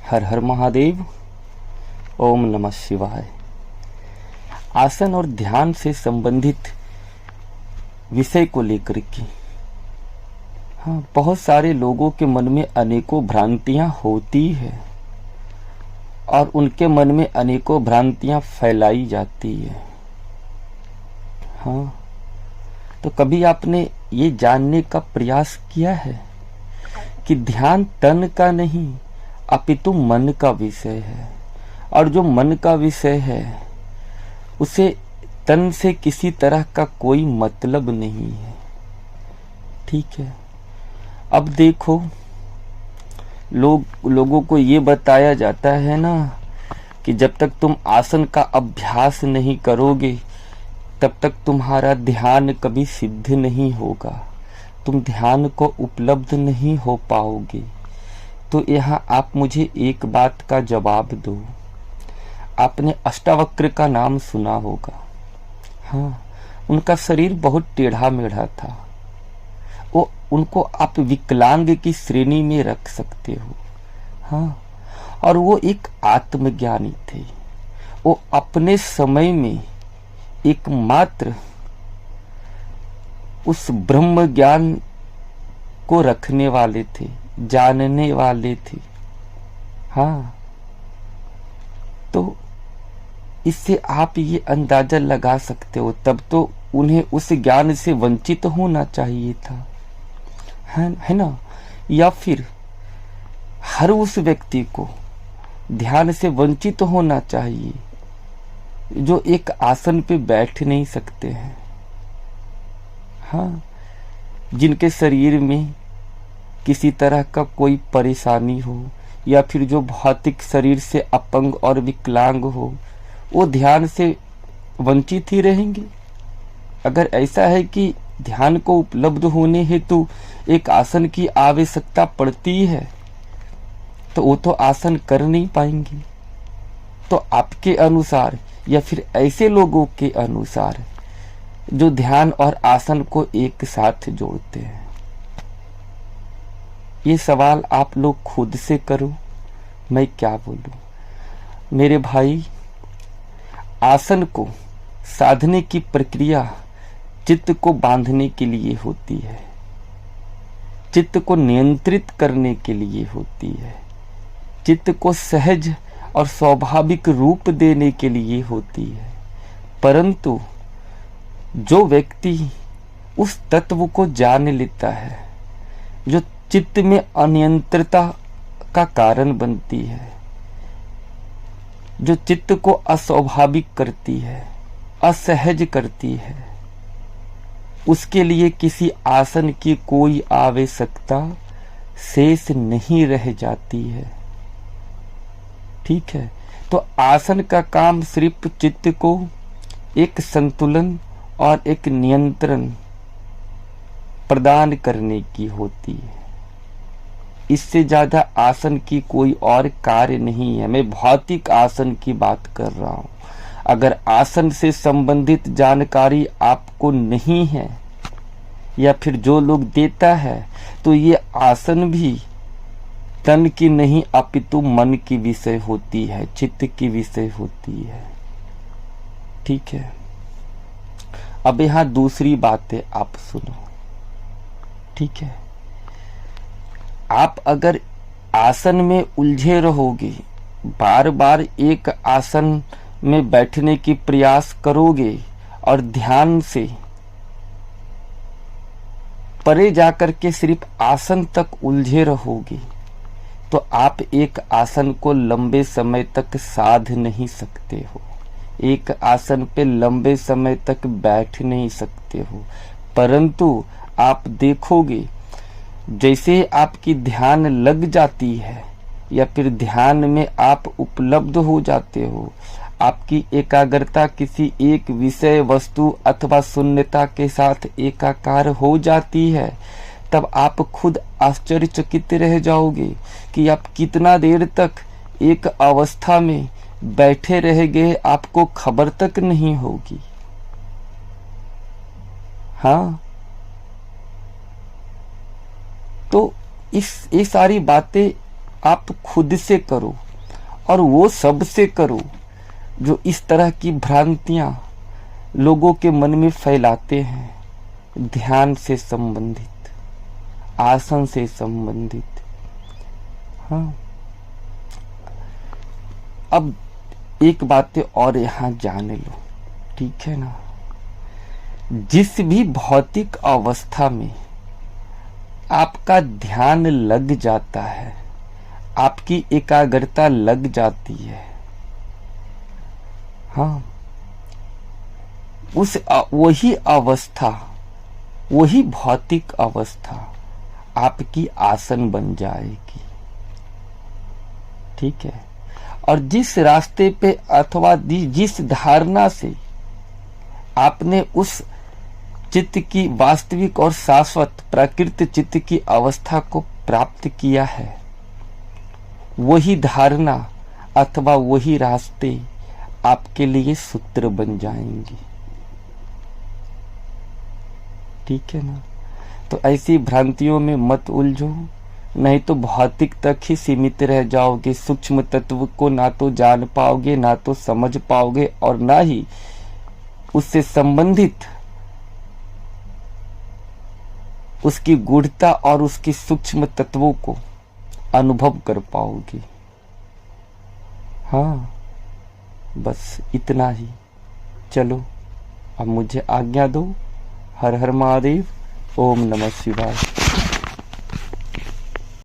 हर हर महादेव। ओम नमः शिवाय। आसन और ध्यान से संबंधित विषय को लेकर के बहुत सारे लोगों के मन में अनेकों भ्रांतियां होती है और उनके मन में अनेकों भ्रांतियां फैलाई जाती है। तो कभी आपने ये जानने का प्रयास किया है कि ध्यान तन का नहीं अपितु मन का विषय है, और जो मन का विषय है उसे तन से किसी तरह का कोई मतलब नहीं है। ठीक है। अब देखो, लोगों को ये बताया जाता है ना कि जब तक तुम आसन का अभ्यास नहीं करोगे तब तक तुम्हारा ध्यान कभी सिद्ध नहीं होगा, तुम ध्यान को उपलब्ध नहीं हो पाओगे। तो यहाँ आप मुझे एक बात का जवाब दो। आपने अष्टावक्र का नाम सुना होगा। उनका शरीर बहुत टेढ़ा मेढ़ा था। उनको आप विकलांग की श्रेणी में रख सकते हो। और वो एक आत्मज्ञानी थे। वो अपने समय में एकमात्र उस ब्रह्म ज्ञान को रखने वाले थे, जानने वाले थे। तो इससे आप ये अंदाजा लगा सकते हो, तब तो उन्हें उस ज्ञान से वंचित होना चाहिए था, है ना। या फिर हर उस व्यक्ति को ध्यान से वंचित होना चाहिए जो एक आसन पे बैठ नहीं सकते हैं। जिनके शरीर में किसी तरह का कोई परेशानी हो, या फिर जो भौतिक शरीर से अपंग और विकलांग हो, वो ध्यान से वंचित ही रहेंगे। अगर ऐसा है कि ध्यान को उपलब्ध होने हेतु एक आसन की आवश्यकता पड़ती है तो वो तो आसन कर नहीं पाएंगे। तो आपके अनुसार या फिर ऐसे लोगों के अनुसार जो ध्यान और आसन को एक साथ जोड़ते हैं, ये सवाल आप लोग खुद से करो, मैं क्या बोलूं। मेरे भाई, आसन को साधने की प्रक्रिया चित्त को बांधने के लिए होती है, चित्त को नियंत्रित करने के लिए होती है, चित्त को सहज और स्वाभाविक रूप देने के लिए होती है। परंतु जो व्यक्ति उस तत्व को जान लेता है जो चित्त में अनियंत्रता का कारण बनती है, जो चित्त को अस्वाभाविक करती है, असहज करती है, उसके लिए किसी आसन की कोई आवश्यकता शेष नहीं रह जाती है। ठीक है। तो आसन का काम सिर्फ चित्त को एक संतुलन और एक नियंत्रण प्रदान करने की होती है। इससे ज्यादा आसन की कोई और कार्य नहीं है। मैं भौतिक आसन की बात कर रहा हूं। अगर आसन से संबंधित जानकारी आपको नहीं है या फिर जो लोग देता है, तो ये आसन भी तन की नहीं अपितु मन की विषय होती है, चित्त की विषय होती है। ठीक है। अब यहां दूसरी बातें आप सुनो। ठीक है। आप अगर आसन में उलझे रहोगे, बार बार एक आसन में बैठने की प्रयास करोगे और ध्यान से परे जाकर के सिर्फ आसन तक उलझे रहोगे, तो आप एक आसन को लंबे समय तक साध नहीं सकते हो, एक आसन पे लंबे समय तक बैठ नहीं सकते हो। परंतु आप देखोगे, जैसे आपकी ध्यान लग जाती है या फिर ध्यान में आप उपलब्ध हो जाते हो, आपकी एकाग्रता किसी एक विषय वस्तु अथवा शून्यता के साथ एकाकार हो जाती है, तब आप खुद आश्चर्यचकित रह जाओगे कि आप कितना देर तक एक अवस्था में बैठे रह गए, आपको खबर तक नहीं होगी। तो ये सारी बातें आप खुद से करो और वो सबसे करो जो इस तरह की भ्रांतियां लोगों के मन में फैलाते हैं। ध्यान से संबंधित, आसन से संबंधित। हाँ, अब एक बात और यहां जान लो, ठीक है ना। जिस भी भौतिक अवस्था में आपका ध्यान लग जाता है, आपकी एकाग्रता लग जाती है, हाँ, उस वही अवस्था, वही भौतिक अवस्था आपकी आसन बन जाएगी, ठीक है। और जिस रास्ते पे अथवा जिस धारणा से आपने उस चित्त की वास्तविक और शाश्वत प्राकृत चित्त की अवस्था को प्राप्त किया है, वही धारणा अथवा वही रास्ते आपके लिए सूत्र बन जाएंगे, ठीक है ना। तो ऐसी भ्रांतियों में मत उलझो, नहीं तो भौतिक तक ही सीमित रह जाओगे। सूक्ष्म तत्व को ना तो जान पाओगे, ना तो समझ पाओगे, और ना ही उससे संबंधित उसकी गूढ़ता और उसकी सूक्ष्म तत्वों को अनुभव कर पाओगे। हाँ, बस इतना ही। चलो अब मुझे आज्ञा दो। हर हर महादेव। ओम नमः शिवाय।